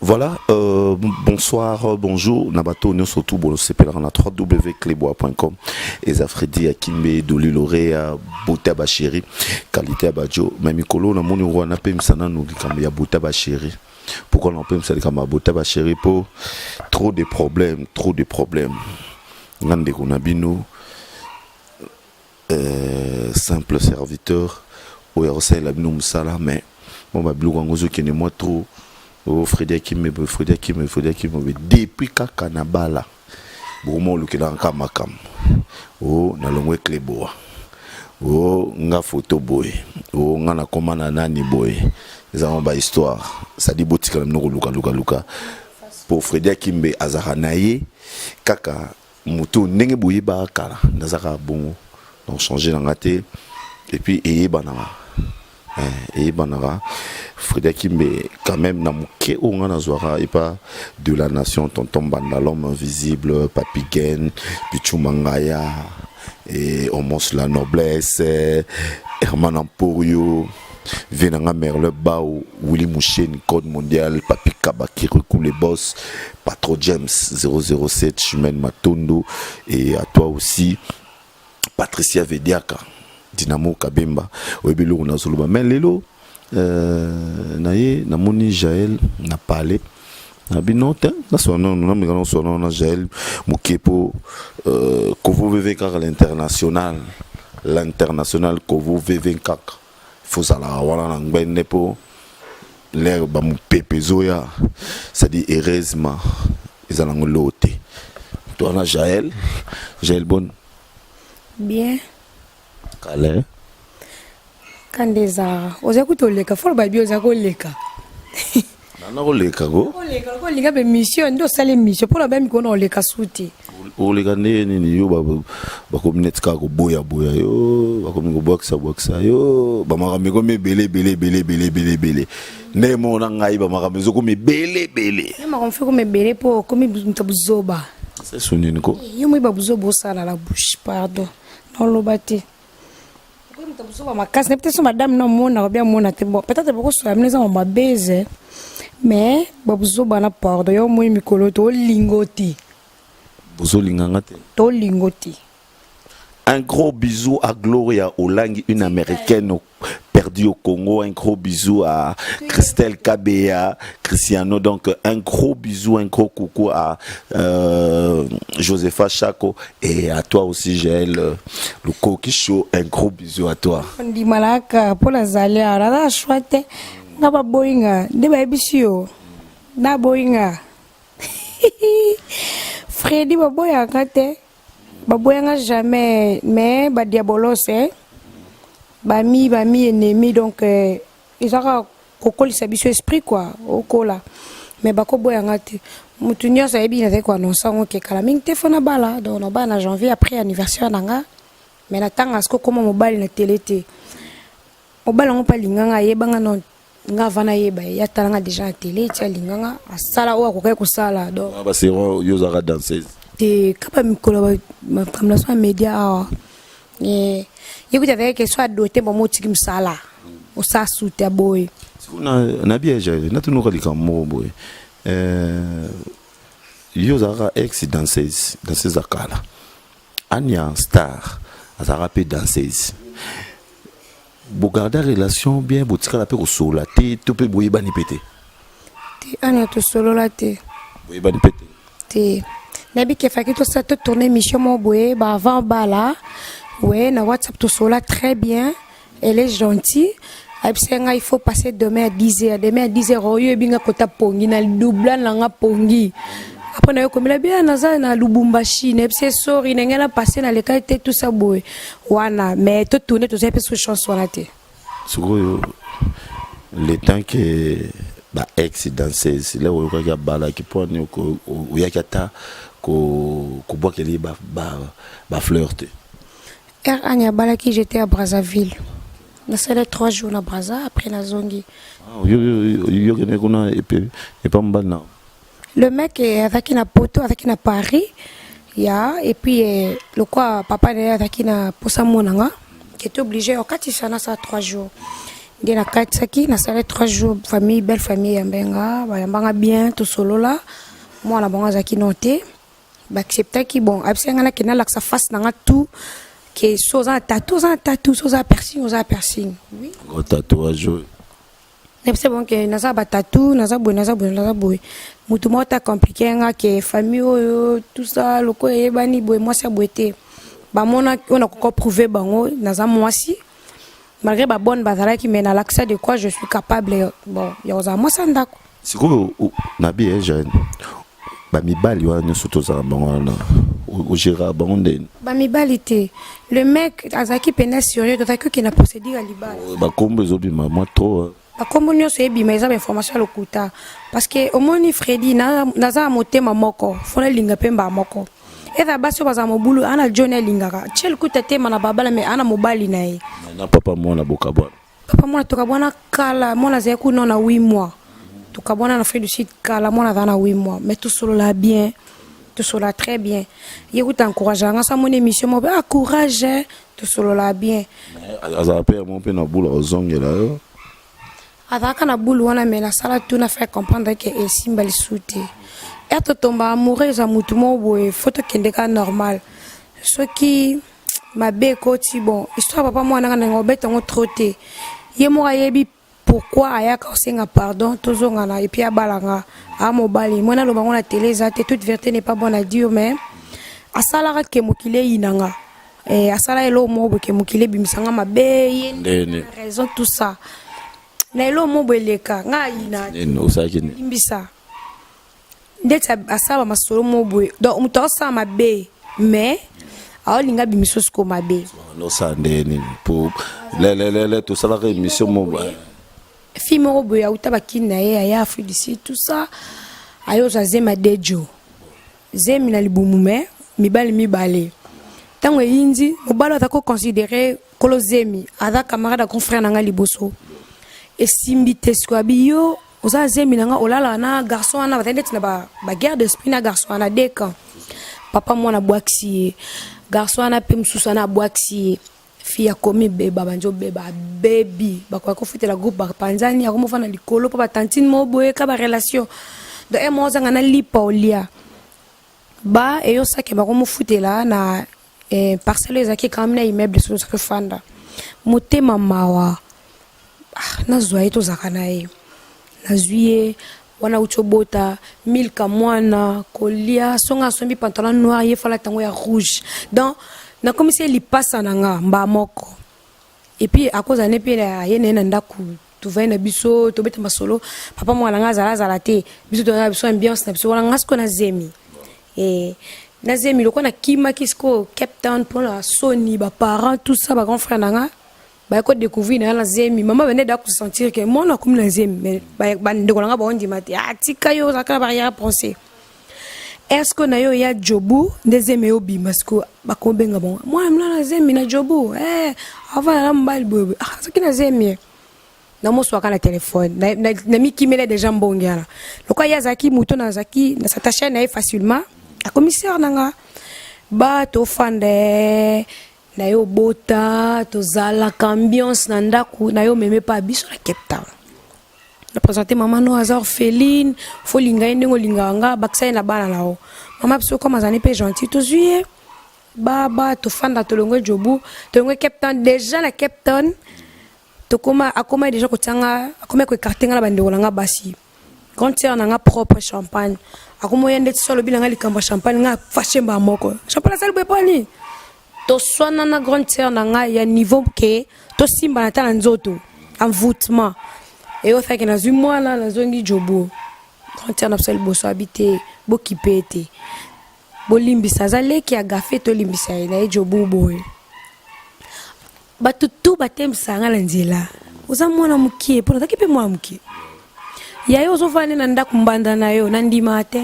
Voilà, bonsoir, bonjour, Nabato, nous surtout, bon, c'est à www.clebois.com et Zafredi Akimbe, Doli Loré, Bouta Bachiri, qualité Abadjo, même Mikolo, na moni roi pem sana nous comme ya Bouta Bachiri. Pourquoi on peut me comme Bouta Bachiri pour trop de problèmes, Ngande Konabino, simple serviteur, ou Erosel Labino Msala, mais bon, ma blou Gangozo qui n'est moi trop. Oh Frédéric me depuis Kakanabala bon le kila nkamakam oh na longwe Kleboa oh nga photo boy oh nga na komana nani boy ezama ba histoire ça dit botika na mnoko luka pour Frédéric me azaranaye kaka mutu ndenge boye ba kala nazaka bon donc changer na ngate et puis et banara Frédéric mais quand même na muke on a zoara et pas de la nation tonton banda l'homme invisible Papigen Pichumangaya et Homos la noblesse Herman Emporio Venanga Merle Bao Willy Mouchen code mondial Papi Kaba qui recoule les boss Patro James 007 Chimène Matondo et à toi aussi Patricia Vediaka Dynamo Kabemba Webelo na Zuluba mais lelo naye namoni Jaël na parlé na binote na sono na migano sono na Jaël Mukepo Kovo VV4 l'international Kovo VV4 faut ça la wala na ngben po l'air ba mu pepezoya ça dit heureusement ils en ont loté toi na Jaël bonne bien Calais Kandeza ozakuto leka folo ba bio zako leka na ko leka go ko leka be mission ndo sale mission pour la ba mi ko na leka suti o leka nini yo ba ko minetka ko boya yo ba ko mi ko boxa yo ba makambe ko me bele ne mo na ngai ba makambe zo ko me bele ne ma ko fi ko me bele po ko mi mtabuzoba c'est sonine ko yo mo ba buzobo sala la bouche pardon non lobate peut-être madame non mona bien mona peut-être beaucoup sur la maison ma baiser mais babuzo bana pardon yo moi mikolo to lingoti buzo lingangate to lingoti. Un gros bisou à Gloria Olang, une américaine perdue au Congo. Un gros bisou à Christelle Kabea, Cristiano. Donc, un gros bisou, un gros coucou à Josepha Chako. Et à toi aussi, Jaël, le Koki Show. Un gros bisou à toi. On dit malaka, pour la zalia, la chouette, n'a pas boinga, de babisio, n'a boinga. Freddy, ba boya kate. Baboyanga jamais mais ba diabolos bami ennemi donc ils ont kokoli sabiso esprit quoi okola mais bako boyanga te mutu nyonso yebi na ko annoncer que kala mingi te fona bala donc na bana janvier après anniversaire nanga mais na tanga sko comment mobali na télé te mobali ngo pa linganga yebanga non nga vana yeba ya talanga déjà na télé tia linganga asala o akokai ko sala donc ba c'est yo zara danseuse te kaba mikolo comme la soit média et écoute avec que soit doté bon mot qui me sala au sa soute boy na bien j'ai na tunu kalika mo boy yo zara ex danseuse akala Anya star azara pe danseuse bo garder relation bien botika la pe ko sola te to pe boye bani pété te Anya to solo la te boye bani pété te nabi ke faki to ça te tourner mission mon boye ba avant bala ouais na WhatsApp to sola très bien elle est gentille il faut passer demain à 10h demain à 10h oyo binga kota pongi na double nga pongi après na yo komela bien naza na Lubumbashi ne c'est sorry ngela passer na leka te tout ça boye wana mais to tourner to ça pe sur chanson la te sikoyo le temps que ba ex danseuse là où il y a bala qui pone ko ya kata ko bois qu'elle ba flirter Anya bala qui j'étais à Brazzaville. On a 3 jours à Brazza après la zongi. Le mec est avec une poto avec une Paris. Et puis le quoi papa est avec une posa monanga qui était obligé au 4 ça 3 jours. nde na katisaki nasala 3 jours famille belle famille yambenga bayambanga bien tosolola mwana bango azalaki no te baacceptaki bon abisenga nakende alakisa face nanga tout ke so oza na tatou so oza na piercing oui tatouage c'est bon que naza batatu naza boy mutu moko ta compliqué nga ke famille oyo tout ça loko eyebani boy mwasi aboete bamona on a encore prouvé bango naza mwasi malgré ba bonne bazalaki mais na l'accès de quoi je suis capable bon yoza mwasi ndako sikoyo nabi jeune bamibali wana nyonso tozala bango wana ogéra bango ndeni bamibali te le mec azalaki pena sérieux tozalaki okende procédure ya libala bakombo ezobima mwa trop bakombo nyonso ebima eza bainformation ya lokuta parce que omoni Freddy naza na motema moko fona elinga mpe mbaa moko eza basi oyo bazala mobulu ana john elingaka tie lokuta tema na babala me ana mobali na ye na papa mwana boka bwana papa mwana tokabwana kala mwana azalaki kuna na 8 mois tokabwana na Afrique du Sud kala mwana aza na 8 mois mais tosolola bien tosolola très bien ye kuta encourage anga sa mona émission mo courage tosolola bien azala mpe mo mpe na bula ozongela yo azalaka na bulu wana me nasala tout na faire comprendre ke esimba lisu te eto tomba amoureux eza mutu mo boye fo tokende ka normal soki mabe ekoti bon histoire papa mwana nga ndenge obeta yango trop te ye moko ayebi pourquoi ayaka osenga pardon tozongana et puis abalanga amobali mwana aloba ngo na télé eza te toute vérité n'est pas bonne à dire mais asalaka ke mokili eyinanga asala elo moko boye ke mokili ebimisanga mabe ye raison tout ça na elo mo beleka nga ina osaki imbisa ndeti asaba masolo mo boye donc muto osala mabe mais aolinga bimiso siko mabe no sandeni pour le tosalaka émission mo fille moko boye auta bakini na ye aya Afrique du Sud tout ça ayo zazema dejo zemi na libumu me mibali mibale tango yindi mobalo atako considérer kolo zemi aza camarade à confrère nanga liboso esimbi te siko abiyo oza zemi nanga olala na garçon ana batendeti na ba guerre d'esprit na garçon ana deka papa mwana bwaksi garçon ana pe mususu ana bwaksi fille akomi beba banjo beba baby bakwa ko fitela groupe ba panzani akomo fana likolo pa tantine mo boye ka ba relation donc e mo zanga na lipa olia ba e yo sake ba ko mo futela na parcelle ezaki quand même na immeuble sur sa fanda motema mawa na zwa ito zakana ye na zwiye wana uchobota milka mwana kolia songa sombi pantalon noir ye fala tango ya rouge donc na comme si li passa nanga mba moko et puis à cause ane pe na ye na ndaku tu va na biso to beta masolo papa mwana nga zala te biso to na biso ambiance na biso wana ngasko na zemi na zemi loko na kima kisko Cape Town pour la Sony ba parents tout ça ba grand frère nanga ba ko découvrir na zemi maman venait da ko sentir que moi na comme na zemi mais ba ndeko nga ba ondi mati tika yo zakala barrière penser est-ce que na yo ya jobu ndezeme yo bimasko bakombenga bon moi mla na zemi na jobu avant la mbali bobo saki na zemi na moso aka na téléphone na mikimele déjà mbongela lokwa ya zaki muto na zaki na s'attacher na facilement a commissaire nanga ba to fande na yo bota to zala ambiance na ndaku na yo meme pa biso na Cape Town na présenter maman no azar orpheline fo linga ndengo linganga baksa na bana lao maman biso comme azani pe gentil to zuye baba to fanda to longo jobu to longo Cape Town déjà na Cape Town to akoma déjà ko tanga akoma ko écarter ngala bandeko nga basi quand sœur nga propre champagne akomo yende solo bilanga likamba champagne nga fashemba moko champagne sale bepani to swana na grande sœur nga ya niveau ke to simba na tala nzoto envoûtement et au fait que na zumwana na zongi jobo grande sœur na sel boso habité bokipete bolimbisa zaleki agafe to limbisa ina jobo boy batutu batemsa nga la nzela uza mwana mukie pona takipe mwana mukie ya yo zofane na ndaku mbanda na yo na ndima te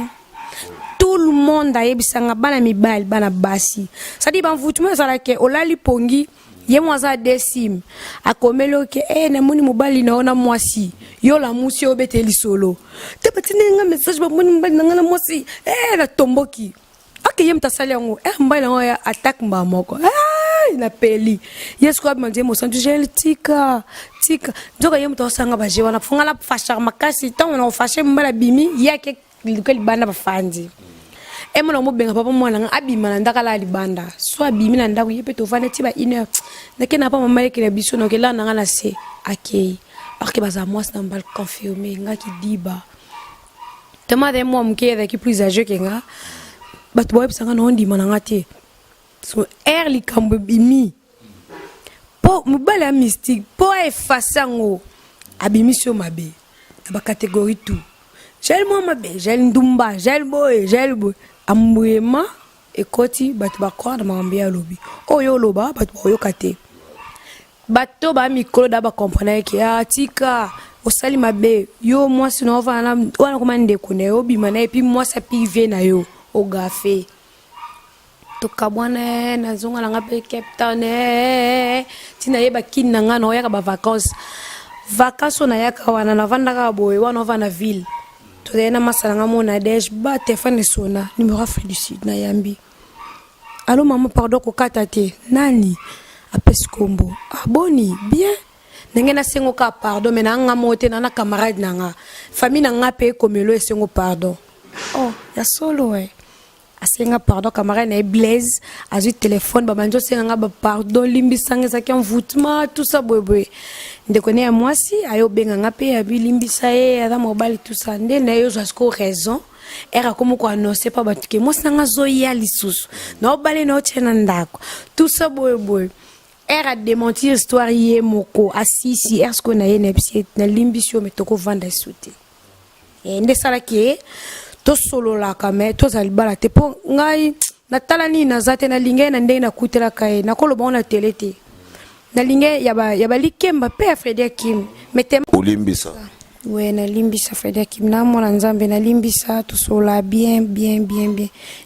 tout le monde ayebisanga bana mibali bana basi sadi banvutume sala ke olali pongi ye mwaza décime akomelo ke na moni mobali na ona mwasi yo la musi obeteli solo te batine nga message ba moni mobali na nga mwasi na tomboki ake yem tasali yango mbali na ya attaque mba moko na peli yes quoi m'a dit mo santu gel tika donc yem to sanga ba je wana funga la fashar makasi tant on fâché mbala bimi yake ke libanda ba fandi e mona mo benga papa mwana abima na ndaka la libanda so abimi na ndako yepe to fane ti ba 1 heure na ke na pa mama yake na biso no ke la na ngala se akei parce que baza moi na mbal confirmer nga ki diba tellement de moi mke avec plus âgé que nga bat boy sanga no ndi mana ngati so air li kambo bimi po mobala mystique po effaçango abimi sur mabe ba catégorie tout gel mo mabe gel ndumba gel boy amwema ekoti bat ba kwa na mambia lobi oyo loba bat oyo kate bato ba mikolo da ba comprendre que tika osali mabe yo moi sinon wana comment ndekone obima na et puis moi ça pive na yo au gafe to kabwana na zonga nga pe Cape Town tina yeba kinna nga no yaka ba vacances na yaka wana na vanda ka boy wana va na ville to na masala nga mona dej ba téléphone sona numéro Afrique du Sud na yambi allo maman pardon ko katate nani apes kombo aboni bien ndenge na sengo ka pardon mais na nga mote na camarade na nga famille na nga pe komelo sengo pardon oh ya solo asenga pardon camarade na Blaise azu téléphone ba manjo senga ba pardon limbi sanga za ki envoûtement tout ça boy ndeko ne moi si ayo benga nga pe ya limbi sa ada mobile tout ça nde na yo jusqu'au raison era comme ko annoncer pas ba que moi sanga zo ya lisusu no bale no chena ndako tout ça boy era démentir histoire yé moko asisi est-ce qu'on a une psy na limbi sio metoko vanda souté et nde sala ki to solo la kame to zalibala te po ngai na talani na zate na linge na ndenge na kutela kai na koloba na telete na linge ya ba likemba pe Frédéric Kim metem olimbisa ouais na limbisa Frédéric Kim na mona nzambe na limbisa to solo la bien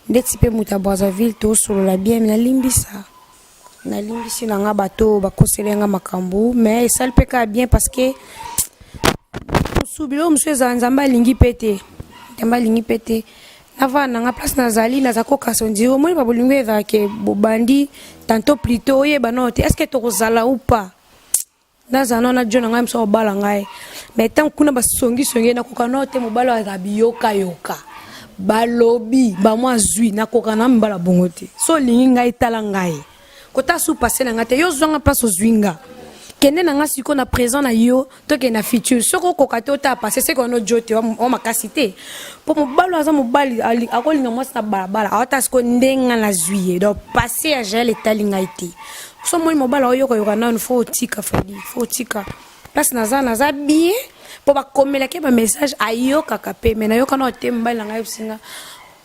ndeti pe muta Brazzaville to solo la bien na limbisa na nga bato ba koselenga makambo mais ça le peka bien parce que subilo monsieur zanzamba lingi pété Tamba lingi pété nava na nga place nazali na zako kasondi au moins ba bolingo eza ke bobandi tantôt plutôt ye banote est-ce que to kozala ou pas nazana na jona nga mso bala ngai mais tant kuna basongi na koka note mobala za biyoka balobi ba moi zui na koka na mbala bongote so lingi ngai tala ngai kota sou passer na ngate yo zonga place ozwinga kende na nga siko na présent na yo to ke na futur soko kokate ota passer c'est qu'on autre jote on makasité pour mobalo aza mobali akolinga moi na balabala ata siko ndenga na zuiye donc passer à gel etalinga ite so moi mobalo yo ko na faut tika place naza bien pour ba komela ke ba message ayo kakape mais na yo kana otemba na ngai singa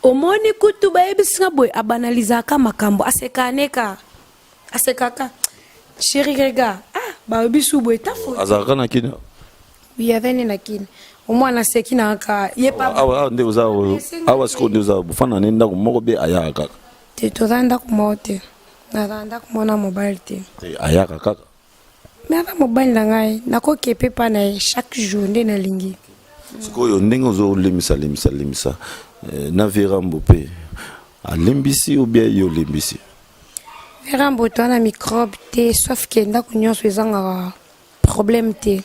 omoni kutu ba ebisinga boy abanaliza ka makambo asekaneka asekaka chérie regarde ba bisu boy ta fo azaka na kina oui aveni na kina au moins na sekina ka yepa nde uza siko nde uza bufana nenda ko moko be ayaka te to randa ko mote na randa ko mona mobile te ayaka kaka mais ava mobile na ngai na ko kepe pa na chaque jour nde na lingi siko yo ndenge uzo limisa na vera mbope a limbisi ou bien yo limbisi vera mboto na microbe te sauf que ndako nyonso ezanga problème te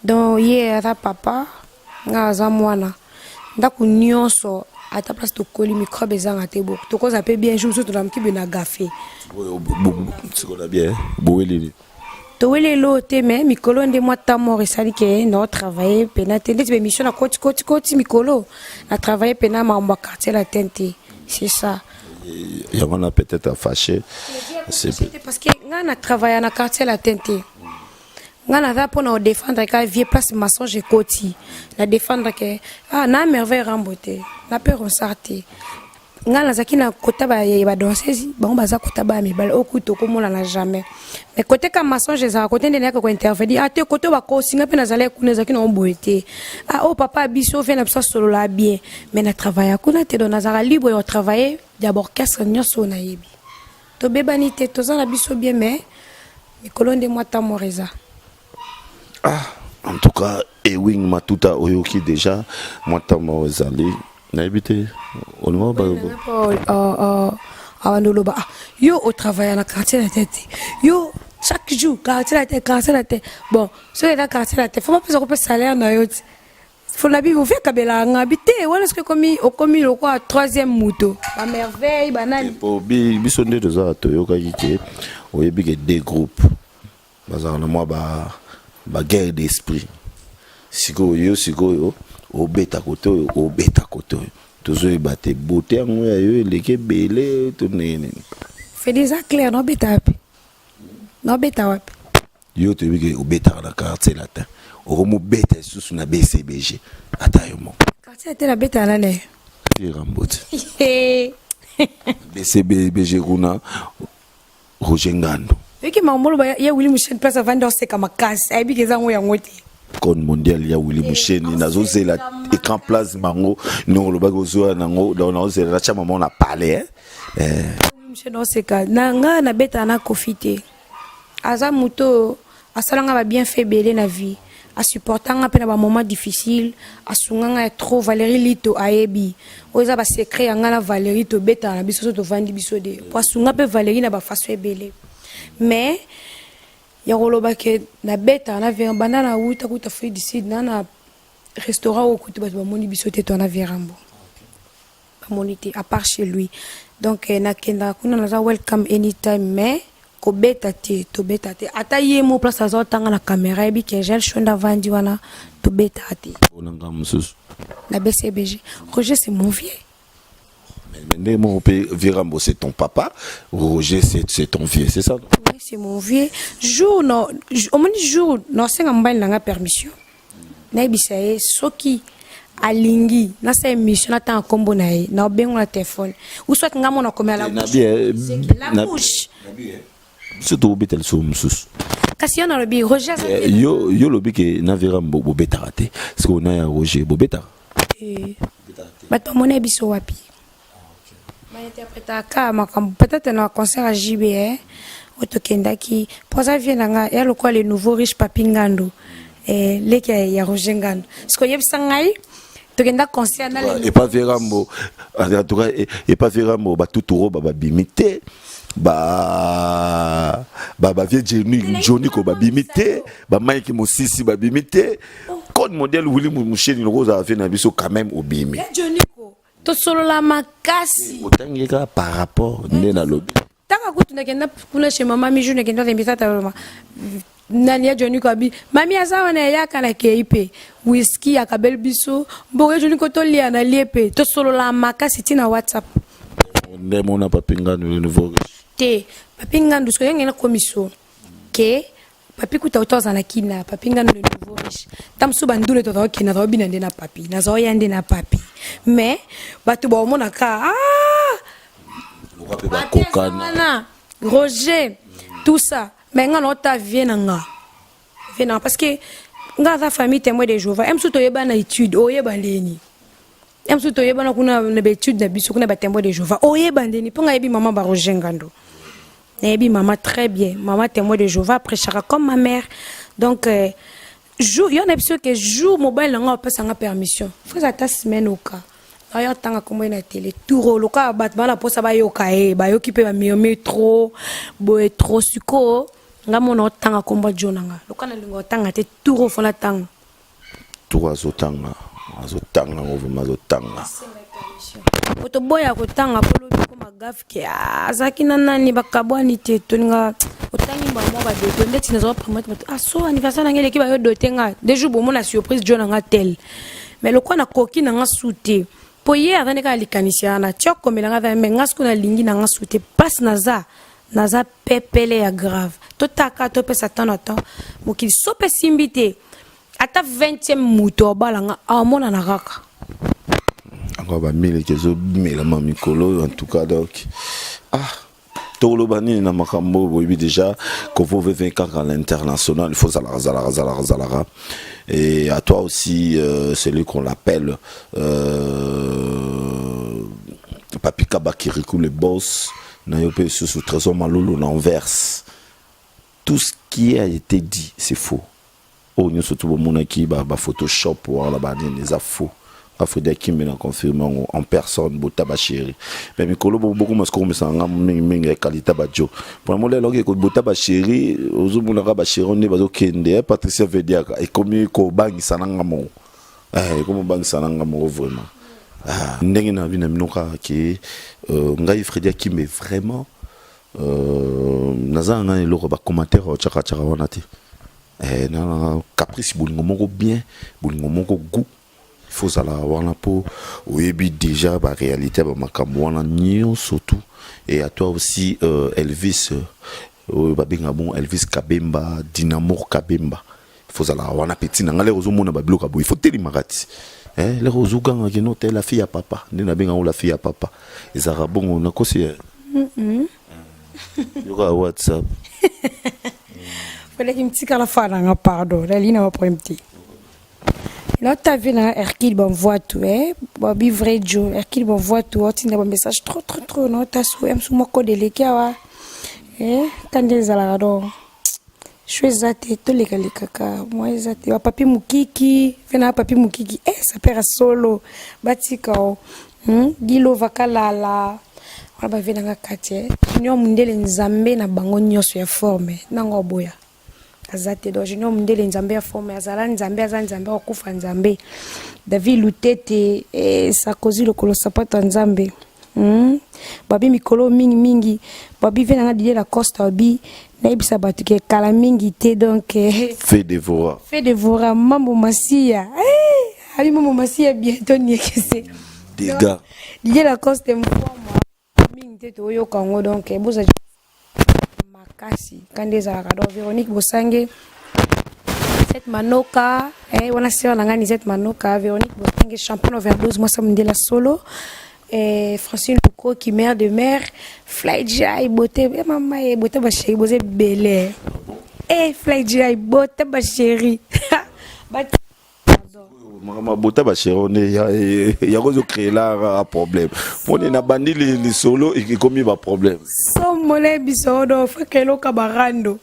donc ye ata papa nga aza mwana ndako nyonso ata place tokoli microbe ezanga te boko tokoza pe bien jour surtout na mkibe na gafe sikola bien boweleli towelelo te mais mikolo nde moi ta mort esali ke na travailler pena te ndeti mission na koti mikolo na travailler pena ma quartier la tente c'est ça. Il y a peut-être fâché. C'est parce que on a travaillé dans quartier la tente. On a pour nous défendre que vieux place maçon j'ai côté. La défendre que na merveille remboté. La peur on sortait. Ngala zakina kota ba danseuse bon baza kota ba mibale okuto ko mona na jamais mais côté ka maçon je za côté ndene ko intervenir ate côté ba ko singa pe na zale kuna zakina on boité oh papa biso fait na biso solo la bien mais na travailler kuna te don nazara libre yo travailler d'abord qu'est-ce nyoso na yebi to bebani te to za na biso bien mais mikolo nde moi ta moreza en tout cas Ewing Matuta oyoki déjà moi ta morezali. N'habité au Awandoloba, yo au travail à la quartier la tête. Yo chaque jour quartier la tête. Bon, sur la quartier la tête, faut pas plus de salaire na yo. Faut la vous fait kabela ngabité wala ce que commis le quoi troisième moto. La merveille banane. Pour bisonde de ça to yo ka yike. Oyebi que des groupes. Bazar na moi ba guerre d'esprit. Siko yo au beta koto toujours battre beauté en yo leke belé to nene. Fais des clair non beta wapi. Yo te bi ke au beta na quartier latin. Oromo beta sous na BCBG atayomo. Quartier la beta na ne. Irambot. BCBG kuna Roger Ngando. Eki mamolo ba ya Willy Mouchen place avant de se kama casse. Ai bi kezango ya ngote. Con mondial ya Willy Mouchen nazo zela écran place mango no lo bago zo nango na zela la chama mona parler Willy Mouchen on se ka nanga na beta na kofite. Aza muto asalanga ba bien fait belé na vie. A supportanga pe na ba moment difficile, asunganga trop Valérie Lito ayebi. Oza ba secret yanga na Valérie to beta na biso to vandi biso de. Po asunga pe Valérie na ba façon ebelé. Mais ya koloba ke na beta na vient banana uta kuta fruit d'ici na restaurant au kuta ba moni biso te to na virambo. Ba monité à part chez lui. Donc na kenda kuna na welcome anytime mais ko beta te to beta te ata yemo place azo tanga na caméra ebi ke gel shonda vandi wana to beta te. Onanga mususu. La BCBG. Roger c'est mon vieux. Mais mon père Virambo c'est ton papa, Roger c'est ton vieux, c'est ça? Oui, c'est mon vieux. Jour non, au moins jour non c'est ngamba nanga permission. Na bisaye soki alingi na sa émission na ta kombo na e na bengo na téléphone. Ou soit ngamo na komela la bouche. La bouche. Surtout au betel so mususu. Kasi on a le bi Roger yo lobi ke na Virambo bo beta raté. Parce qu'on a Roger bo beta. Ba to mona biso wapi. Peut-être dans un concert à JBR, Otokendaki, pour ça vient il y a le nouveau riche Papingando, et les qui y a Roger Ngando. Ce que y a Sangai, Tokenda concert et pas Virambo, et pas Virambo, bah tout euro, bah bimité, bah vieux Johnny ko bah bimité, bah Mike Mosisi bah bimité, code modèle Willy Mouchen une rose a fait un biseau quand même au bimi. To solo la makasi otangeka par rapport na lobby taka kutu nakenda kuna chez mama mi journée kenda tembisa ta mama nani ya Johnny Kabi mami azawa na yaka na keipe whisky akabel biso boge Johnny ko to lia na liepe to solo la makasi tina WhatsApp ndemo na Papingando le nouveau te Papingando so yengena commission ke papi kuta otoza na kina Papingando le nouveau riche tamsu bandule to to kina to binande na papi na zo yande na papi mais batu ba omona ka Roger tout ça mais nga nota viena parce que nga za famille témoin de Jéhovah em suto yeba na étude oyeba leni em suto yeba na kuna na étude na biso kuna ba témoin de Jéhovah oyeba leni ponga yebi maman ba Roger Ngando yebi maman très bien maman témoin de Jéhovah prêchera comme ma mère donc jour y en a besoin que jour mobile nga passe nga permission faut ça ta semaine au cas ayo tanga kombo na télé touro loka bat bana posa ba yoka ba yoki pe ba métro boy trop suko nga mona tanga kombo jonanga loka na lingo tanga te touro fona tanga touro azotanga ngova oto boya ko tanga polo ko magaf ke azaki nani bakabwani te toninga otangi mama ba de to ndeti nazo promote so anniversaire ngele ki ba yo dotenga des jours bon na surprise jonanga tel mais lokwa na koki na nga souté po ye avane ka likanisia na tioko melanga va me ngasko na lingi na nga souté passe naza pepele ya grave to taka to pesa tano temps mokili sope simbité ata 20e muto balanga amona na raka encore ba mille kezo mila mamikolo en tout cas donc Tolo bani na makambo bobi déjà qu'on veut vaincre à l'international il faut zalara et à toi aussi celui qu'on l'appelle Papi Kabakirikou le boss na yopé sous trésor malolo l'envers tout ce qui a été dit c'est faux oh nous surtout mon qui ba photoshop ou la bani les a faux Afrida qui me l'a confirmé en personne, Botaba chéri. Mais Mikolo, beaucoup de choses, mais ça a qualité badjo. Pour moi, là, que Botaba chéri, aux autres, on a chéri, on est bazo kende, Patricia Vedia, et comme ko bang sanangamo. Comme bang sanangamo, vraiment. Ndenge na vie na minoka ki, ngai Frida qui me vraiment, naza nga eloko ba commentaire au chaka chaka wana te. Na caprice bolingo moko bien, bolingo moko goût. Il faut avoir la peau, oui, déjà, la réalité, surtout. Et à toi aussi, Elvis, Elvis Kabemba, Dynamo Kabemba. Il faut avoir un petit, il faut télé marati. Les rosugan qui notent la fille à papa, la fille à papa. Les arabes, on a conseillé. Il y aura WhatsApp. Fallait qu'il me dise qu'à la fin, pardon, la ligne va prendre un petit. Là, tu as vu, Hercule m'envoie tout, Bobby vrai Joe, Hercule m'envoie tout, tu as un message trop, non, tu as souhaité sur mon code de l'équipe, quand des alarons, je suis zaté, tous les caca, moi zaté, papi Mukiki, venez papi Mukiki, ça perd à solo, batikao, Gilo vakalala, on va venir à Katia, nous avons des nzambe na bango nyoso ya forme, nango boya. Azate do jino mndele nzambe forme azala nzambe okufa nzambe David Lutete sa kozi lokolo sapata nzambe babi mikolo mingi babi vena na dile la costa babi na ibisa batuke kala mingi te donc fait devora mambo masia ali mambo masia bientôt ni kese des gars dile la costa mfoma mingi te to yo kango donc boza Makasi, quand des aradors, Véronique Bosangue, cette manoka, on a serré la cette manoka, Véronique Bosangue, championne overdose, moi ça me dit la solo, Francine Louko qui mère de mère, Fly Jai, beauté, maman, beauté, ma chérie, beauté, belle, Fly Jai, beauté, ma chérie, Maman Bota Bachéron, il y a créé là un problème. On est bandi les solos et qui commis un problème. Son mollet bisodo, faut que l'eau cabarando.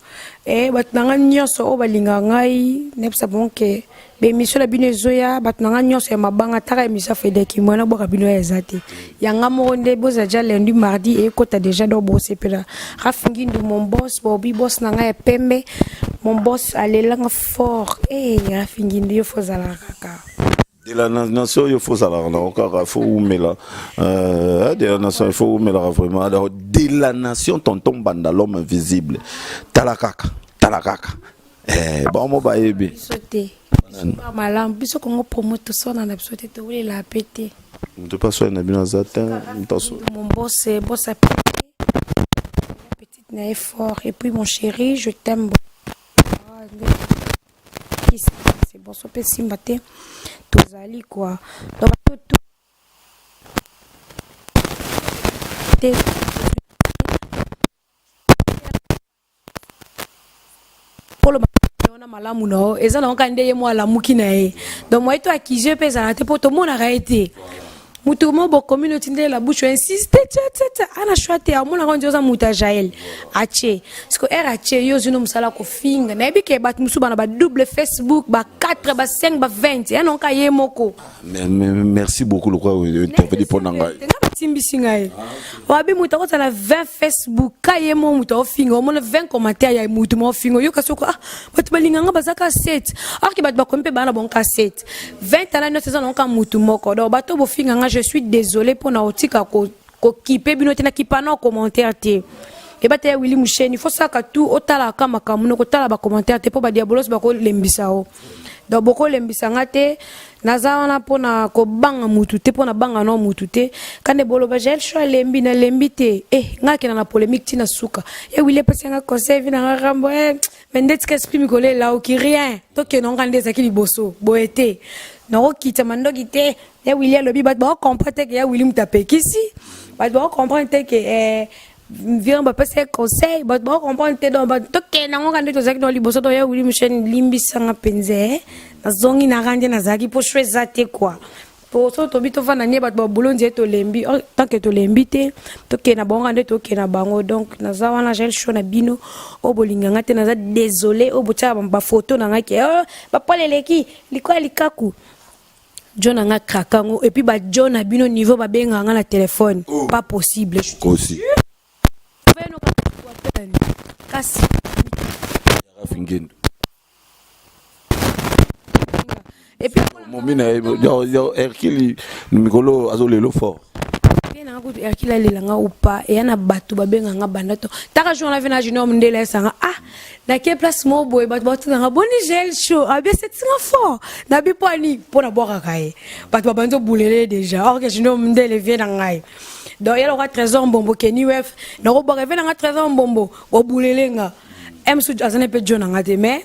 Batnanga nyoso o balinga ngai, nepsa bonke. Be mission la bine zoya, batnanga nyoso ya mabanga taka emisa fede ki mwana boka bino ya zate. Yanga moronde boza ja lundi mardi et kota déjà do bosse pela. Rafingi ndu mon boss, bobi boss nanga ya pembe. Mon boss alelanga fort. Rafingi ndu yo fozala kaka. De la nation, il faut ça là, encore, il faut oumer là. De la nation, il faut oumer là, vraiment. De la nation, tonton banda, l'homme invisible. Talakaka. Bon, moi, bah, ébi. Sauter. Pas mal, biso qu'on promote tout ça dans la sauté, tu voulais la péter. On te passe un abîme zatin, mon boss a pété. Petite naïf fort. Et puis, mon chéri, je t'aime. C'est bon, ça peut s'y mater. Tozali quoi. Donc tout pour le on a malamu no eza na okande ye mo ala mukina e donc moi to akije pesa na te poto mo na raité mutu mo bo communauté ndé la bouche insiste tata ana choité a mo na konjoza muta Jael ache parce que era ache yo zino musala ko finga na ebike bat musu bana ba double Facebook ba 4 ba 5 ba 20 ya non ka ye moko merci beaucoup le quoi tu fait pour nanga timbisi ngai wabi muta ko na 20 Facebook ka ye mo muta o finga o mo 20 commentaires ya mutu mo finga yo kasoko bat balinga nga bazaka 7 alors que bat ba kompe bana bon ka 7 20 ans na saison non ka mutu moko do bato bo finga nga je suis désolé pour na otika ko kipe bino te na kipana commentaire te et ba te Willy Moucheni faut ça ka tout otala kama kamuno ko tala ba commentaire te po ba diabolos ba ko lembisa o donc boko lembisa ngate nazawana pona ko banga mutu te pona banga no mutu te kane bolo ba gel cho lembi na lembi te ngake na polémique tina suka Willy pese nga conseil na rambo mais ndeti ka exprime ko le la o ki rien to ke non ngande za ki liboso boete non kita mandogi te Willy lobi bat ba comprendre que Willy mutapekisi bat ba comprendre que viens ba passer conseil ba comprendre te donc ba to ke na ngande to zaki no liboso to Willy Moucheni limbisa nga penze na zongi na rande na zaki po choisa te quoi pour so to bito fana nie bat ba bulonzi to lembi tant que to lembi te to ke na bonga nde to ke na bango donc na za wana gel show na bino o bolinga ngate na za désolé o bocha ba photo na ngaki ba poleleki likwa likaku John anga krakango et puis ba John a bino niveau ba benga anga na téléphone. Pas possible. Aussi. Kasi et puis momina yo Hercule Mikolo azolelo fort. na ko Hercule lelanga ou pas et yana batu ba benga nga bandato. Taka jour na vena junior mundele sanga na ke place mo boy batu nga boni gel show abia c'est fort. Na bi pani pona boka kai. Batu ba banzo boulele déjà. Or que junior mundele vient ngai. Donc il y a le trésor mbombo Kenny Wef na ko boka vena nga trésor mbombo o boulele nga. Emsu azane pe John nga te mais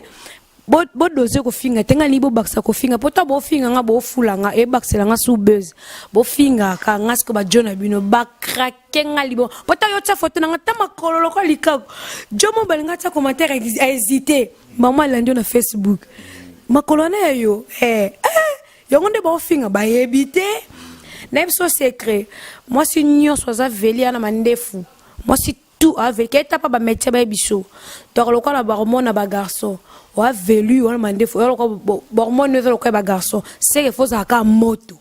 bo doze ko finga tenga libo baksa ko finga pota bo finga nga bo fulanga e baksela nga soubeuse bo finga ka ngasko ba John abino ba krakenga libo pota yo tsa photo nga tama kololo ko likako jomo balinga tsa commentaire a hésité maman landi na Facebook makolona yo yo ngonde bo finga ba yebité nem so secret moi si nyo soza velia na mandefu moi si tout avec eta pa ba métier ba biso donc le na ba hormone ba garçon ou a velu on m'a dit faut hormone ne veut ba garçon c'est qu'il faut ça ka moto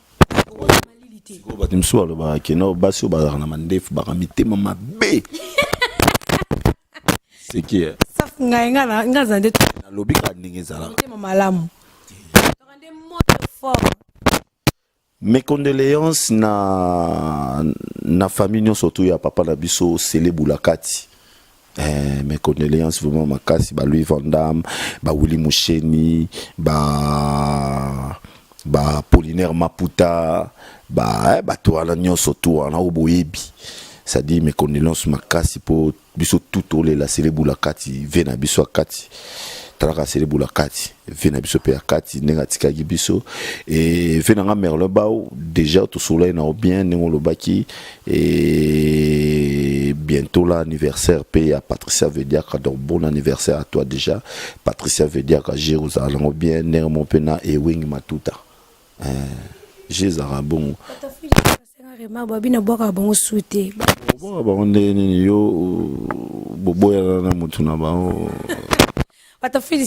ko batim swalo ba keno baso ba na mandef ba kamite mama be c'est qui ça nga zande na lobi ka ndingezala mama lamu rende moto fort. Mes condoléances na famille surtout ya papa na biso Sele Boulakati. Mes condoléances vraiment makasi ba Louis Van Damme, ba Willy Moucheni, ba Polinaire Maputa, ba to ala nyonso to ana oboyebi. Ça dit mes condoléances makasi pour biso tout ole la Sele Boulakati vena biso akati. Talaka Sele Boulakati vena biso pe akati nenga tikaki biso et vena nga merle bao déjà tout soleil na bien nengo lobaki et bientôt l'anniversaire pe à Patricia Vediaka donc bon anniversaire à toi déjà Patricia Vediaka Jérusalem bien nengo mon pena et wing matuta Jézara bon ma babina boka bon souté bon ndeni yo boboya na mutuna ba Patafili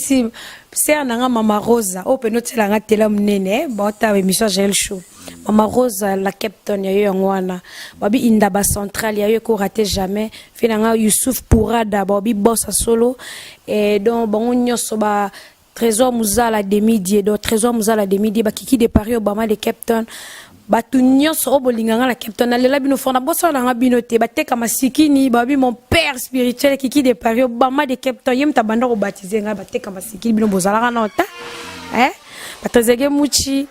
c'est un Mama Rosa au penotela nga tela mnene ba ta émission Gel Show Mama Rosa la captain ya yo ngwana babi indaba central ya yo ko raté jamais finanga Youssouf Pourada babi bossa solo et donc bon nyoso ba Trésor Muzala demi-dié donc Trésor Muzala demi-dié ba kiki de Paris Obama de captain batu nyonso obolinganga la captain alela bino fona bossa na bino te bateka masikini babi mon père spirituel kiki de Paris Obama de captain yem tabanda ko baptiser nga bateka masikini bino bozala na ota batozege muchi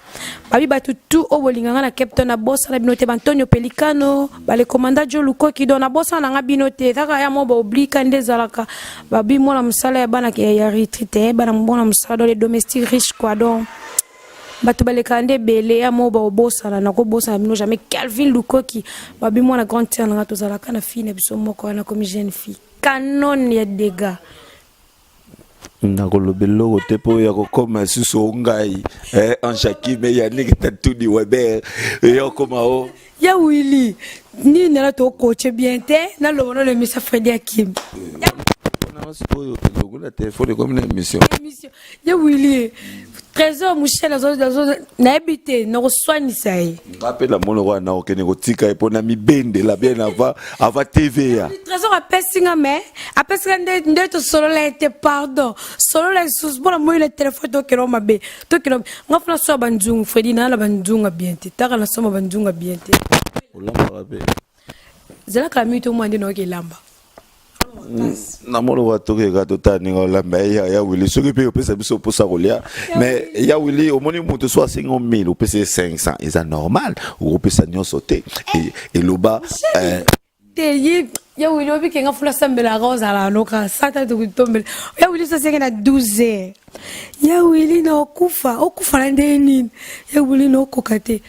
babi batu tout obolinganga la captain na bossa na bino te Antonio Pelicano bale commandant Jo Luko ki dona bossa na bino te taka ya mo ba oblika ndezalaka babi mona musala ya bana ya retraité bana mona musala les domestiques riches quoi donc batu balekande belé ya mo ba obosana na ko bosana bino jamais Calvin Lukoki babi mwana grande sœur na tozala kana fille biso moko na comme jeune fille canon ya dégâts na kolobelo te po ya ko koma suso ngai en chaki me ya nikita tudi Weber yo koma o ya Willy ni na to coach bien te na lo no le misa Freddy Akim le téléphone comme une émission ya Willy Trésor Michel na habité na resoigne ça y rappelle la mono wana okene ko tika e pona mi bende la bien avant TVA Trésor apesinga mais apesinga nde to solo la été pardon solo la sous bon moi le téléphone to kero mabe to kero ngafuna so banzungu Freddy na la banzunga bien te taka na so banzunga bien te olamba rabe zela kami to mwande no ke lamba na molo watoke ga totani ngolamba ya Willy soki pe opesa biso posa kolia mais ya Willy au moni mutu soit 5000 opesa 500 est normal ou opesa nyonso te et loba te ya Willy obi kenga fula sambela rosa la noka sata to kutombela ya Willy so senga na 12 ya Willy na okufa na ndeni ya Willy na okokate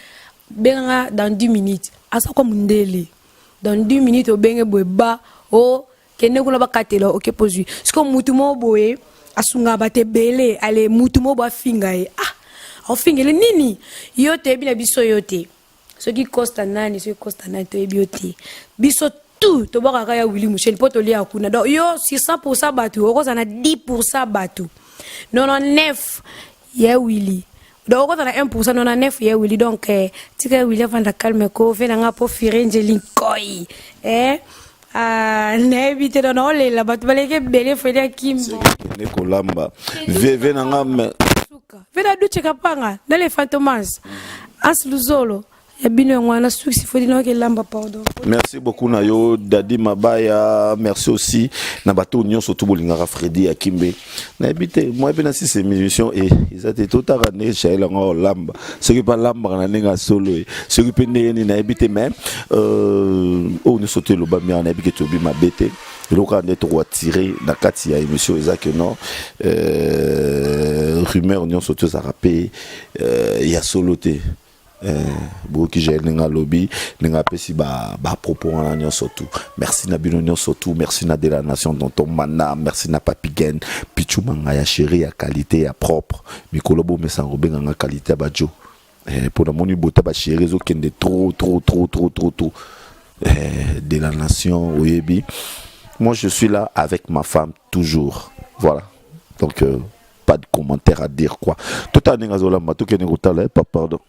benga dans 10 minutes asa kwa mundele dans 10 minutes obenge boeba o kene kula bakatela oke pozui siko mutu mo boye asunga bate bele ale mutu mo ba finga o fingele nini yote bina biso yote ce qui costa nani to ebiote biso tout to baka ya Willy Mouchel poto lia kuna donc yo 600% batu oko sana 10% batu 99 ya Willy donc on a 1% on a 9 ya Willy donc tika Willy van da calme ko fe nga po firenje linkoi na éviter de non les là-bas tu vas les belé Fredia Kimbo ne kolamba veve nanga vena duche kapanga dans les fantomas as luzolo ya bino ngwana suksi fodi no ke lamba pardon. Merci beaucoup Nayo Dadi Mabaya, merci aussi na bato nyonso to bolingaka Freddy Akimbe na ebite moi pe na si ces émission et ils étaient tout arrangé chez la lamba ce qui pas lamba na ninga solo ce qui pe ni na ebite même on sauté le ba mi na ebite to bi mabete loka ndeto ko tirer na kati ya émission ezake non rumeur nyonso to za rapé ya soloté beaucoup j'ai n'inga lobby n'inga pesi ba propos en agnon surtout merci na binonio surtout merci na de la nation dont on mana merci na papigen pichu manga ya chéri ya qualité ya propre mikolobo mesa robenga nga qualité ba jo pour la moni bota ba chéri zo kende trop de la nation oyebi moi je suis là avec ma femme toujours voilà donc pas de commentaire à dire quoi tout à n'inga zola ma tout kene gotala pas pardon.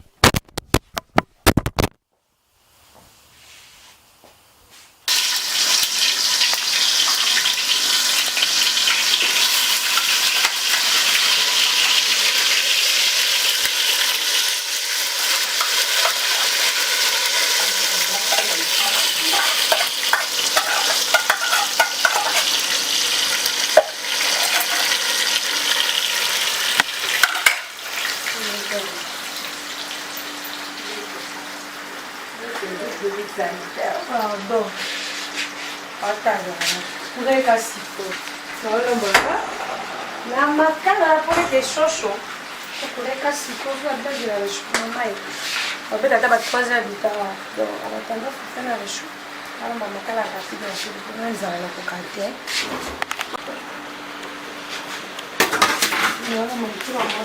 Pardon. Attends, vous avez cassé. Non, non, la macala pour les chochos. Vous avez cassé. Vous avez la maman. En fait, elle a 3 heures de temps. Donc, en attendant, il faut faire la chou. Alors, ma macala a fait la chou. Vous avez la cocaïne. Non, mon petit maman.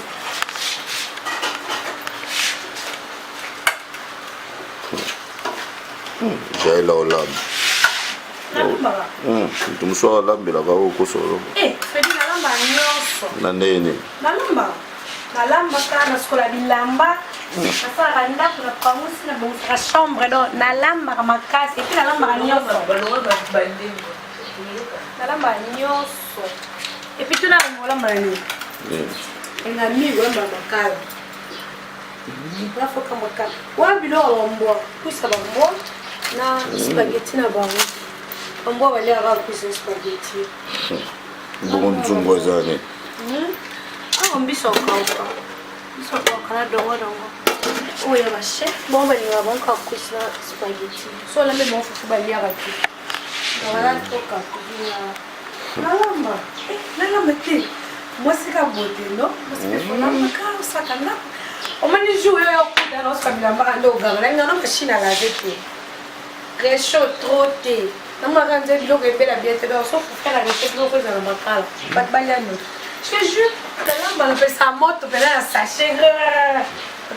J'ai la lambe. Tu me sois la lambe, la va au solo. Freddy, la lambe a nyonso. La nene. La lambe kana skola bilamba. Sasa randa kuna pamusi na bonga chambre donc na lambe makasi et puis la lambe a nyonso. La lambe a nyonso. Et puis tu na la lambe a nyonso. Nga mi wamba makala. La foka makala. Wa bilo wambo. Kuisa bambo. Na spaghetti na bango. Ambo wale ara kuisa spaghetti. Bon nzungu zane. Mbiso kauka. Mbiso kauka na dongo. Oya ba chef. Bon bali wa bon ka kuisa spaghetti. So la me bon fufu bali ara ki. Wala toka kuina. Nalamba te. Moi c'est ka beauté non? Parce que faut la makala sakana. O mani joue yo kuda no sabilamba ndo ganga. Ngana ka china la vete. Réchaud trop thé. Non, ma grande zèle, l'eau est belle à bien te faire. Sauf pour faire la recette, l'eau est dans le macal. Pas de balayage. Je te jure, on appelle ça moto, on appelle ça sachet.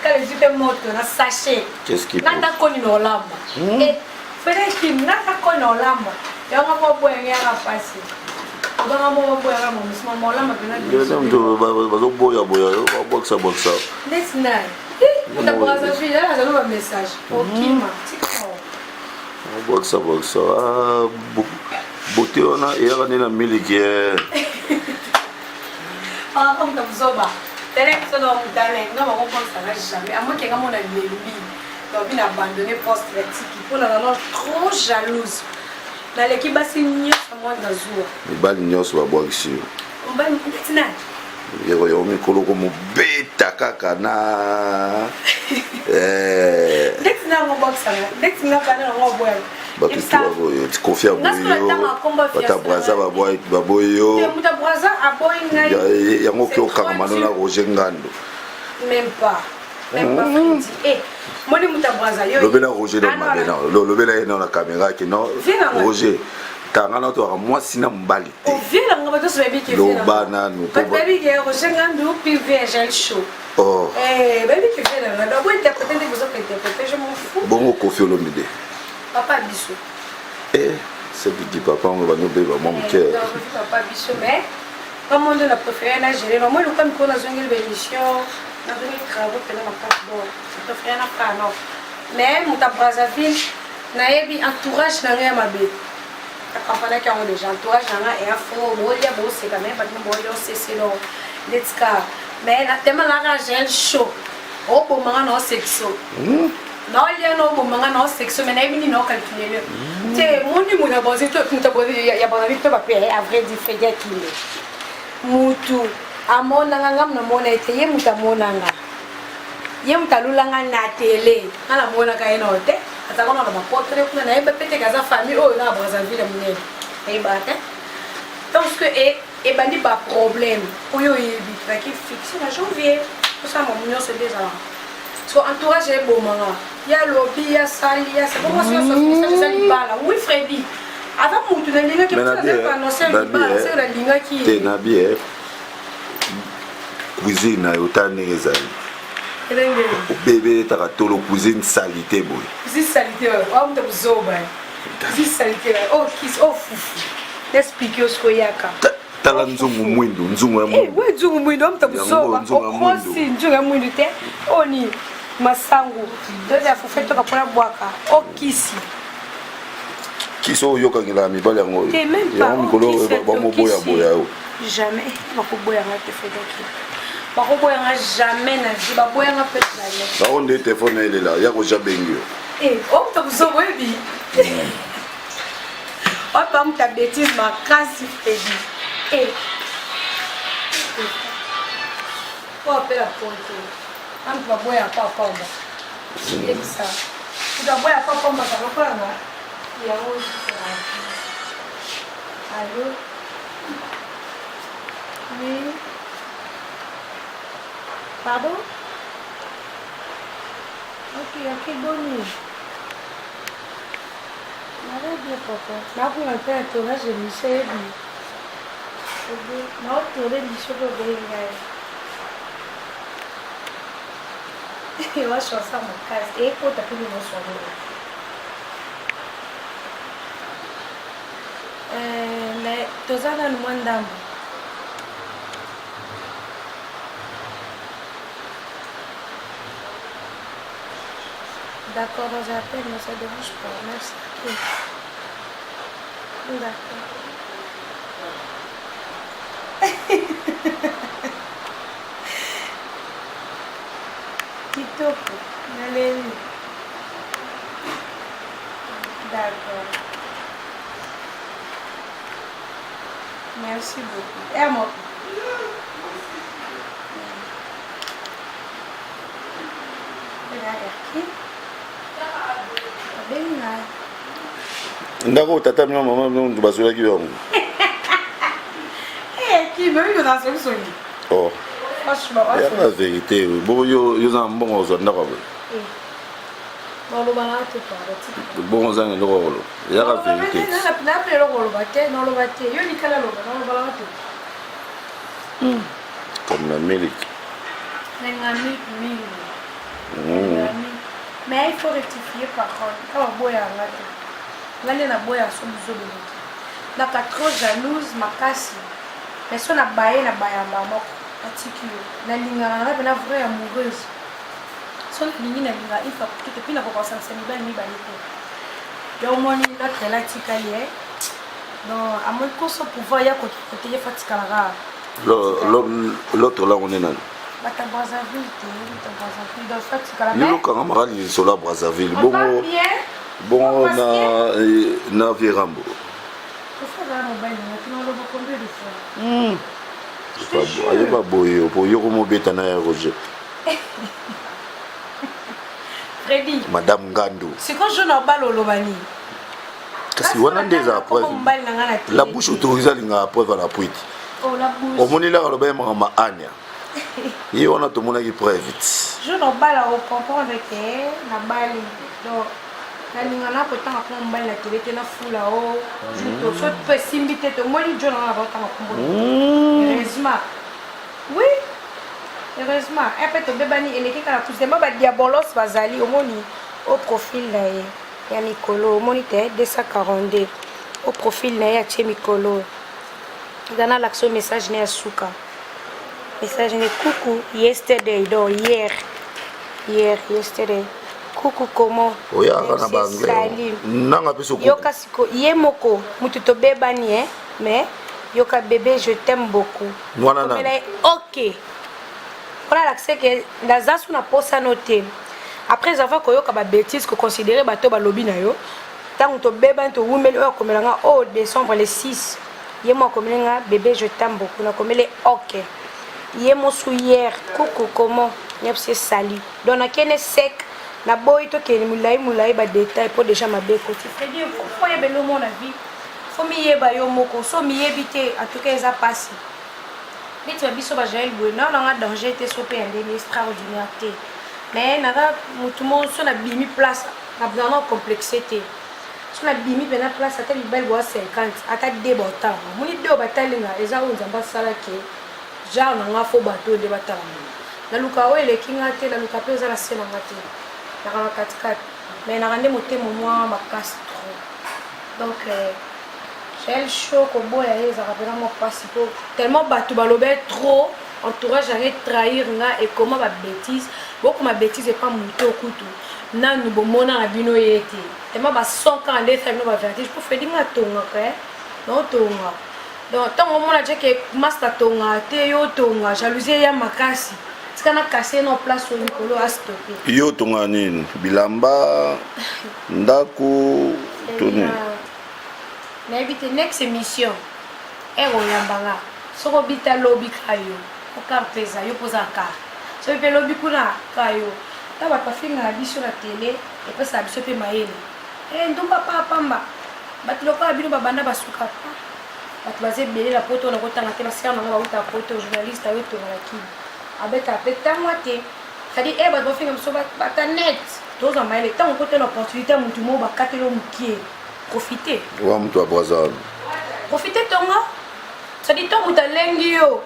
Quand les yeux de moto, on a sachet. Qu'est-ce qui est? On a connu nos lames. Et, frère, qui n'a pas connu nos lames. Et on va pas boire un à passer. On va pas boire un moment. Ce moment-là, on va boire ça. Next night. On a boire ça, je vais là, un message. Ok, ma. Boxa beauté on a et on est dans miliki comme zoba télé ça dans mutane non on pense ça jamais à moi qui comme on a le lui donc il a abandonné post vertique pour la non trop jalouse dans l'équipe basigné ça moi dans jour les balles nyos va boire ici on va nous tina yo mikolo comme beta kaka na dès que on boxe ça dès que on va on boire tu confies à boyo ta braza ba boyo ta braza a boy ngai ya ngoki okamano na Roger Ngando même pas eh moi ni muta braza yo le bela Roger dans ma bena le bela dans la caméra qui non Roger tangana to moi sina mbali o vila ngaba to sebi ke vila bana no to baby ke Roger Ngando privé gel chaud oh baby ke vila ngaba bo interpréter des choses que interpréter je m'en fous bon Kofi Olomide papa biso c'est dit papa on va nous bébé mon cœur papa biso mais comme on a préféré na gérer moi le comme qu'on a zongé l'émission nazongi travaux pena makasi bon tofria na kano mais muta Brazzaville nayebi entourage na ngai mabe akampanaki yango déjà entourage na ngai eya fo bolia boseka mais bato bolia oseselo letka mais natema naka gel chaud obomanga na osexo naolia na obomanga na osexo mais nayebi nini naokalculele te moni muna bozi to muta bozi ya Brazzaville to bape à vrai dire Fredi Akile mutu amonanga ngam na mona ete ye muta monanga ye muta lulanga na télé ala mona ka eno te atakona na mapotre kuna na yeba pete kaza famille o na Brazzaville munene e bate donc que e bandi ba problème oyo yebi ki fixe na janvier pour ça mon mignon c'est déjà là so entourage e bomanga ya lobby ya sali ya c'est comment ça se bala oui Fredi avant mutu na linga ki pas annoncer le bala c'est la linga qui te na bien cuisine na yotane ezali bébé taka tolo cuisine salité boy cuisine salité on te zoba cuisine salité oh kiss oh fufu explique os koyaka tala nzungu mwindu nzungu ya mwindu we nzungu mwindu on te zoba osi nzungu ya mwindu te oni masangu doza fufu to kapona bwaka o kisi kiso yokangela mibali yango te même pas mikolo bamoboya boya jamais bakoboya ngate fedaki bakoboyanga jamais na vie baboyanga mpe zaye bao nde telefone elela ya koja bengi yo omuta kuzoba oyebi opa muta bétise makasi Fredi opela poto antu baboya papamba ekisa baboya papamba kalokolanga yango allo oui. Pardon? Ok, ok, bonne nuit. Bien, papa. Là, pour un peu un tournage de Michel. Non, tourner Michel au Béngal. Et moi, je suis en mon casse. Et pour taper le mot sur mais, tu as un moins d'âme. D'accord, j'appelle, mais ça ne dérange pas. Merci. D'accord. Kitoko, Valérie. D'accord. Merci beaucoup. Et à moi. ndako tata mino mama mino basolaki yango qui veut une solution oh franchement ya la vérité bo yo za mbongo zo ndako ba bon lo bana te pas bongo za ndako lo ya la vérité na appeler lo bate non lo bate yo ni kala lo bana te comme la Mélique mais il faut rectifier par contre quand on boya ngate ngane na boya so bizolo na ka trop jalouse makasi mais so na baye na bayamba moko atiki yo na linga na na vraie amoureuse so lingi na linga il faut que tu pina ko konsansa ni bani bani ko yo moni na tela tikali non à moins qu'on soit pouvoir ya côté ya fatika la l'autre là on est là bata Brazzaville dans fatika la mais quand on m'a dit sur la Brazzaville bon na Virambo ayeba boyo po yo komobeta na ya Roger Fredi madame Ngando c'est quand je n'en parle au lobani kasi wana ndeza preuve la bouche autorisée linga preuve à la puite oh la bouche au moni la loba ma anya yi wana to mona ki preuve je n'en parle au comprendre que na bali donc na linga na potanga ko mbali na télé na fula o to so pe simbite to moni jo na ba tanga ko heureusement oui heureusement après to bebani eleki kala tous dema ba diabolos bazali omoni au profil na ye ya mikolo omoni te 242 au profil na ye ya che mikolo dana l'action message na ya suka message de coucou yesterday donc yesterday coucou comment Salim nanga peso yoka siko ye moko mutu to bebani mais yoka bébé je t'aime beaucoup mais OK voilà l'accès que naza suna posa noter après avoir koyoka ba bêtise ko considérer bato ba lobby na yo tant to beba to wumeli o komelanga au décembre le 6 ye mo komelenga bébé je t'aime beaucoup na komele OK ye mo sou hier coucou comment nyepse salut donc na kene sec na boy to ke mulai ba détail pour déjà ma be côté Freddy faut y belo mon avis faut mi yeba yo moko so mi yebite en tout cas ça passe vite ba biso ba jail bueno na danger te so pe ndeni extraordinaire te mais naka mutumo so na bimi place na vraiment complexité so na bimi bena place ata libel bo 50 ata débota muni do batalinga eza unzamba sala ke genre nga fo bato de batala na luka wele kinga te la luka pe eza la sena ngate na kala 4 mais na rande motemo moi ma casse trop donc j'ai chaud comme boya eza rapela moi passe pour tellement bato balobé trop entourage allait trahir nga et comment ma bêtise beaucoup ma bêtise et pas monter au couteau na nous bomona abino yete tellement ba 100 ans les femmes no ba vertige pour faire dinga tonga okay non tonga donc tant au mona que master tonga te yo tonga jalousie ya makasi tikana casser no place au Nicolo a stopper yo tonga nini bilamba ndako tourner na éviter next émission ero yambanga soko bita lobby kayo o carpeza yo posa car so pe lobby kuna kayo ta ba pafinga na biso na télé et pas ça biso pe mayele ndumba pamba batiloko abino babanda basuka pa bato baze belé la poto na kotanga te basika na ba uta poto journaliste ayo to na kini abeta peta moite kadi bato bafinga biso bata net toza mayele tant ko te l'opportunité mutu mo ba katelo mukie profiter wa mutu abrazal profiter tonga ça dit tant muta lengi yo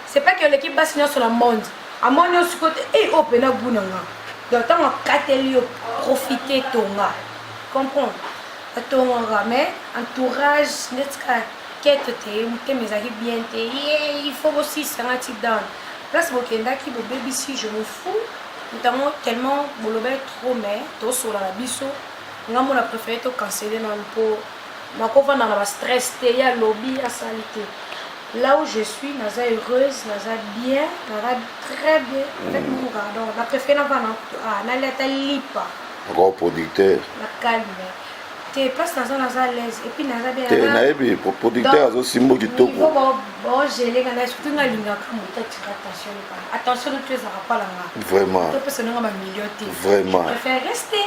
c'est pas que l'équipe va signer sur le monde à mon côté et au pena bunanga donc tant kateli yo profiter tonga comprends tonga mais entourage netka quête te mes amis bien te il faut aussi s'arrêter dans place bokenda ki bo baby si je me fous notamment tellement bolobé trop mais to sur la biso nga mon a préféré to canceller non pour na ko vana na stress te ya lobby à salité là où je suis naza heureuse naza bien naza très bien avec mon gardon na préféré na vana na leta lipa gros producteur na calme te place naza à l'aise et puis naza bien te na ebi producteur azo simbo kitoko il faut bon geler kana surtout na linga comme ta tira attention ne tu es pas là vraiment to personne nga ma million te vraiment je préfère rester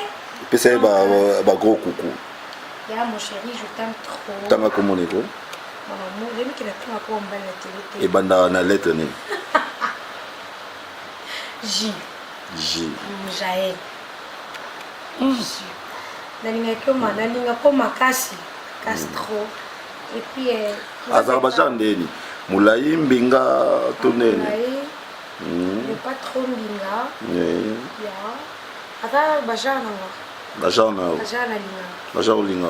pesa ba gros coucou ya mon chéri je t'aime trop tanga komoneko mon amour j'aime qu'il a pris un peu en bas la télé et banda na lettre ni J Jaël nalinga ko makasi Castro et puis Azerbaïdjan ndeni mulai mbinga tonene pas trop mbinga ya ata bajana olinga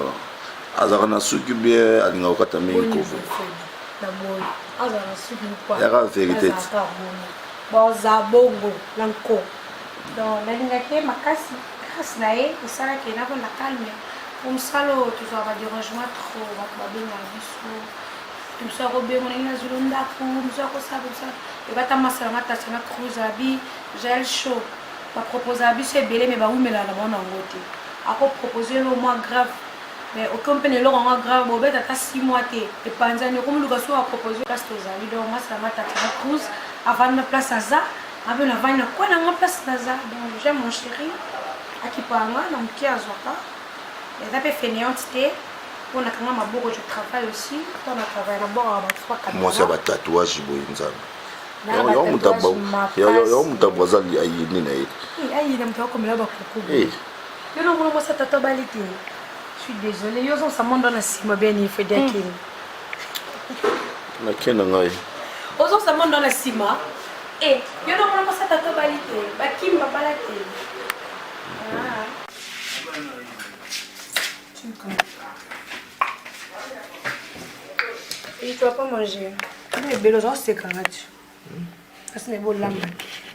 azaka na suki bien alinga okata mingi kovo yaka vérité boza bongo nanko donc nalingaki makasi grâce na ye esalaki na mpona calme po mosalo tozwa badérangement trop bato babenga biso mosu akobenga ndenge nazwilo ndako mosu akosala mosala ebata masalanga tasi na cruse abi jael show bapropose biso ebele me bawumela na bango nango te akopropose lo mwa grave mais aucun mpe neloko yango grave bobeta ata 6 mois te epanzani okomoluka so bapropose kasi tozali donc masalanga tati na cruse avant na place aza abe na vani na kwa nanga place naza donc j'aime mon chéri akipanga na moke azwaka eza mpe fainéante te mpo nakanga maboko je travaille aussi mpo na travaille na boko ya mwasi ya batatouage boye nzambe yo mutu abwaza ayini na ye ayina moto akomela bakuku yo nongona mwasi atata abali te je suis désolé yo ozonsa mondo na nsima beni fedi akeni nakenda ngai ozonsa mondo na nsima yo nongona mwasi atata abali te bakimi babala te Et tu vas pas manger. Mais belle, c'est quand même. Asine bo lamba.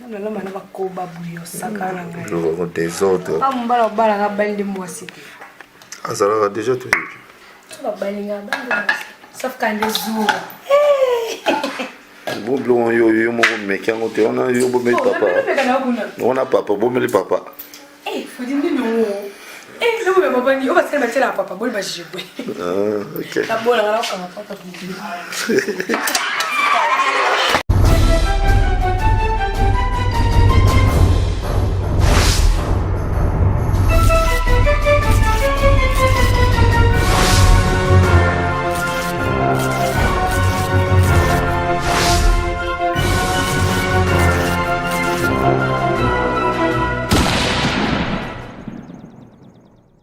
Na lamba na bakoba buyo sakana ngai. Le des autres. Pas mbala bala nga bandi mwasi. Azala déjà tout. Ba balinga bandi mwasi. Sauf quand les jours. Bon blond yo mo mec on a yo bo met papa. On a papa bo met papa. Faut dire non. Non mais papa ni on va se mettre là papa bon bah je jouer. Ah OK. La bola là on va pas